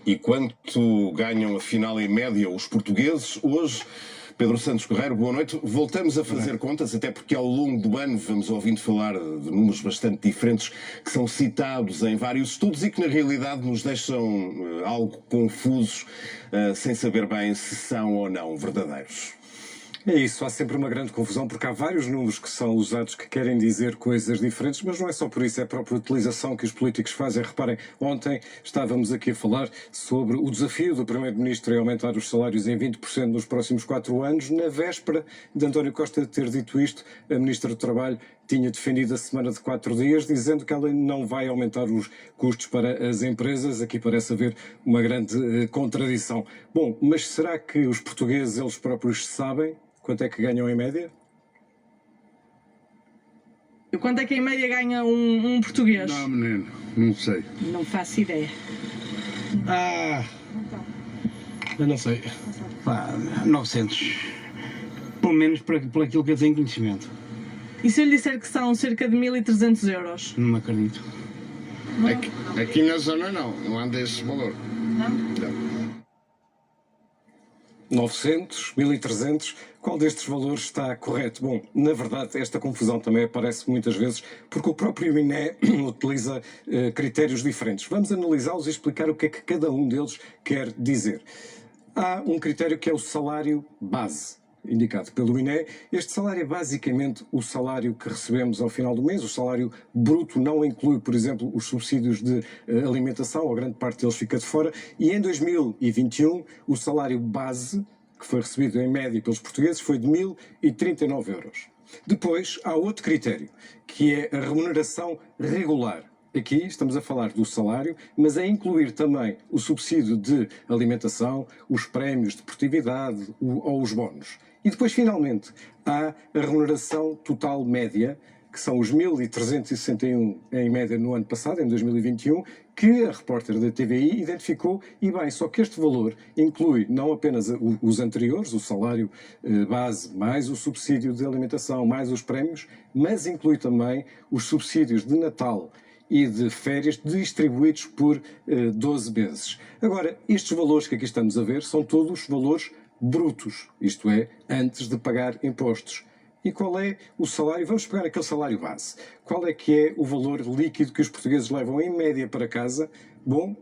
E quanto ganham, afinal, em média, os portugueses? Hoje, Pedro Santos Correia, boa noite. Voltamos a fazer contas, até porque ao longo do ano vamos ouvindo falar de números bastante diferentes que são citados em vários estudos e que, na realidade, nos deixam algo confusos, sem saber bem se são ou não verdadeiros. É isso, há sempre uma grande confusão porque há vários números que são usados que querem dizer coisas diferentes, mas não é só por isso, é a própria utilização que os políticos fazem. Reparem, ontem estávamos aqui a falar sobre o desafio do Primeiro-Ministro em aumentar os salários em 20% nos próximos 4 anos. Na véspera de António Costa ter dito isto, a Ministra do Trabalho tinha defendido a semana de 4 dias, dizendo que ela não vai aumentar os custos para as empresas. Aqui parece haver uma grande contradição. Bom, mas será que os portugueses, eles próprios, sabem quanto é que ganham em média? E quanto é que em média ganha um português? Não, menino, não sei. Não faço ideia. Eu não sei. Pá, 900. Pelo menos por aquilo que eu tenho conhecimento. E se eu lhe disser que são cerca de 1.300 euros? Não me acredito. Aqui na zona não anda esse valor. Não? 900, 1.300, qual destes valores está correto? Bom, na verdade, esta confusão também aparece muitas vezes porque o próprio INE utiliza critérios diferentes. Vamos analisá-los e explicar o que é que cada um deles quer dizer. Há um critério que é o salário base, indicado pelo INE. Este salário é basicamente o salário que recebemos ao final do mês. O salário bruto não inclui, por exemplo, os subsídios de alimentação, ou grande parte deles fica de fora. E em 2021, o salário base, que foi recebido em média pelos portugueses, foi de 1.039 euros. Depois, há outro critério, que é a remuneração regular. Aqui estamos a falar do salário, mas a incluir também o subsídio de alimentação, os prémios de deportividade ou os bónus. E depois, finalmente, há a remuneração total média, que são os 1.361 em média no ano passado, em 2021, que a repórter da TVI identificou, e bem, só que este valor inclui não apenas os anteriores, o salário base, mais o subsídio de alimentação, mais os prémios, mas inclui também os subsídios de Natal e de férias distribuídos por 12 meses. Agora, estes valores que aqui estamos a ver são todos valores brutos, isto é, antes de pagar impostos. E qual é o salário? Vamos pegar aquele salário base. Qual é que é o valor líquido que os portugueses levam em média para casa? Bom,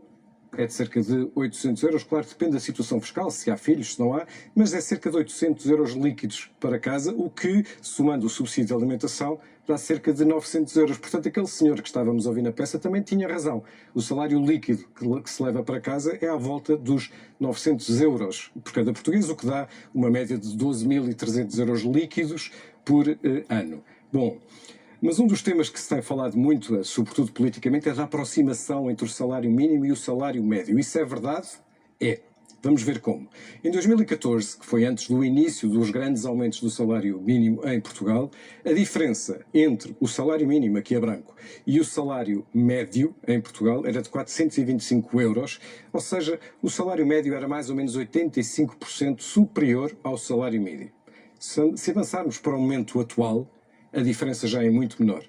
é de cerca de 800 euros. Claro, depende da situação fiscal, se há filhos, se não há, mas é cerca de 800 euros líquidos para casa, o que, somando o subsídio de alimentação, dá cerca de 900 euros. Portanto, aquele senhor que estávamos a ouvir na peça também tinha razão. O salário líquido que se leva para casa é à volta dos 900 euros por cada português, o que dá uma média de 12.300 euros líquidos por ano. Bom, mas um dos temas que se tem falado muito, sobretudo politicamente, é da aproximação entre o salário mínimo e o salário médio. Isso é verdade? É. Vamos ver como. Em 2014, que foi antes do início dos grandes aumentos do salário mínimo em Portugal, a diferença entre o salário mínimo, aqui a branco, e o salário médio em Portugal era de 425 euros, ou seja, o salário médio era mais ou menos 85% superior ao salário mínimo. Se avançarmos para o momento atual, a diferença já é muito menor.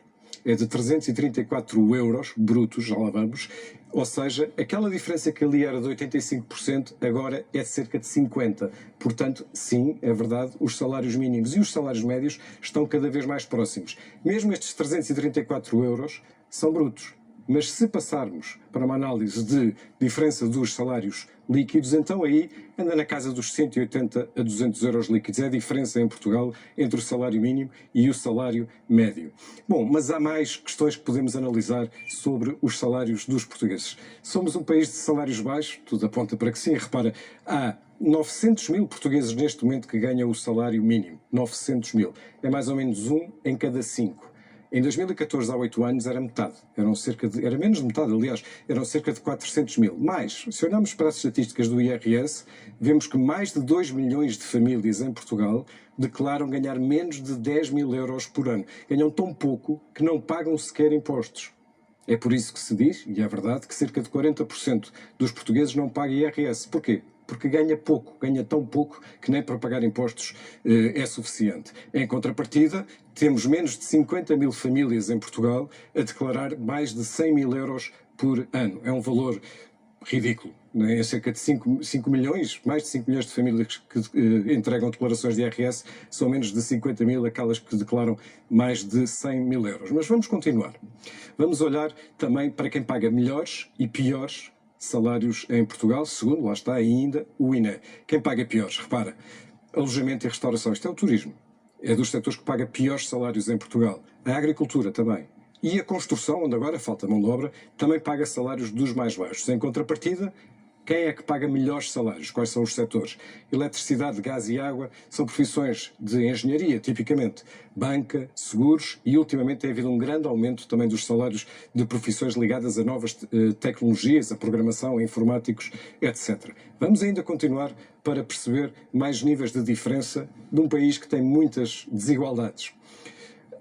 É de 334 euros brutos, já lá vamos, ou seja, aquela diferença que ali era de 85%, agora é cerca de 50%. Portanto, sim, é verdade, os salários mínimos e os salários médios estão cada vez mais próximos. Mesmo estes 334 euros são brutos. Mas se passarmos para uma análise de diferença dos salários líquidos, então aí anda na casa dos 180 a 200 euros líquidos. É a diferença em Portugal entre o salário mínimo e o salário médio. Bom, mas há mais questões que podemos analisar sobre os salários dos portugueses. Somos um país de salários baixos, tudo aponta para que sim. Repara, há 900 mil portugueses neste momento que ganham o salário mínimo. 900 mil. É mais ou menos 1 em cada 5. Em 2014, há 8 anos, era metade. Era menos de metade, aliás, eram cerca de 400 mil. Mas, se olharmos para as estatísticas do IRS, vemos que mais de 2 milhões de famílias em Portugal declaram ganhar menos de 10 mil euros por ano. Ganham tão pouco que não pagam sequer impostos. É por isso que se diz, e é verdade, que cerca de 40% dos portugueses não pagam IRS. Porquê? Porque ganha pouco, ganha tão pouco que nem para pagar impostos é suficiente. Em contrapartida, temos menos de 50 mil famílias em Portugal a declarar mais de 100 mil euros por ano. É um valor ridículo. Né? É cerca de 5 milhões, mais de 5 milhões de famílias que entregam declarações de IRS, são menos de 50 mil aquelas que declaram mais de 100 mil euros. Mas vamos continuar. Vamos olhar também para quem paga melhores e piores salários em Portugal, segundo, lá está ainda, o INE. Quem paga piores? Repara, alojamento e restauração, isto é o turismo. É dos setores que paga piores salários em Portugal. A agricultura também. E a construção, onde agora falta mão de obra, também paga salários dos mais baixos. Em contrapartida, quem é que paga melhores salários? Quais são os setores? Eletricidade, gás e água são profissões de engenharia, tipicamente. Banca, seguros e, ultimamente, tem havido um grande aumento também dos salários de profissões ligadas a novas tecnologias, a programação, a informáticos, etc. Vamos ainda continuar para perceber mais níveis de diferença de um país que tem muitas desigualdades.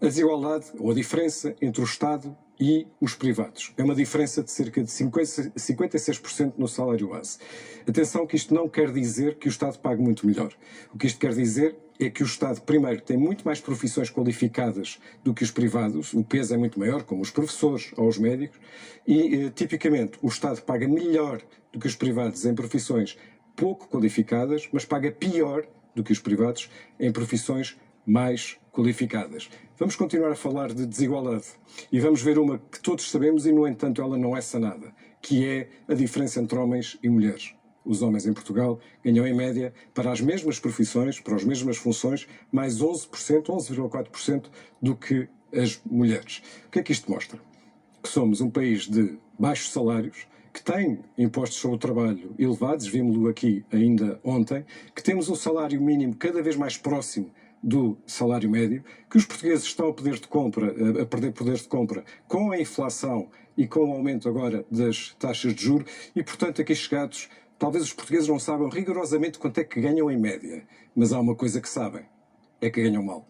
A desigualdade, ou a diferença entre o Estado e os privados. É uma diferença de cerca de 56% no salário base. Atenção que isto não quer dizer que o Estado pague muito melhor. O que isto quer dizer é que o Estado, primeiro, tem muito mais profissões qualificadas do que os privados, o peso é muito maior, como os professores ou os médicos, e, tipicamente, o Estado paga melhor do que os privados em profissões pouco qualificadas, mas paga pior do que os privados em profissões mais qualificadas. Vamos continuar a falar de desigualdade e vamos ver uma que todos sabemos e, no entanto, ela não é sanada, que é a diferença entre homens e mulheres. Os homens em Portugal ganham, em média, para as mesmas profissões, para as mesmas funções, mais 11%, 11,4% do que as mulheres. O que é que isto mostra? Que somos um país de baixos salários, que tem impostos sobre o trabalho elevados, vimos-lo aqui ainda ontem, que temos um salário mínimo cada vez mais próximo do salário médio, que os portugueses estão a perder poder de compra com a inflação e com o aumento agora das taxas de juros e, portanto, aqui chegados, talvez os portugueses não saibam rigorosamente quanto é que ganham em média, mas há uma coisa que sabem, é que ganham mal.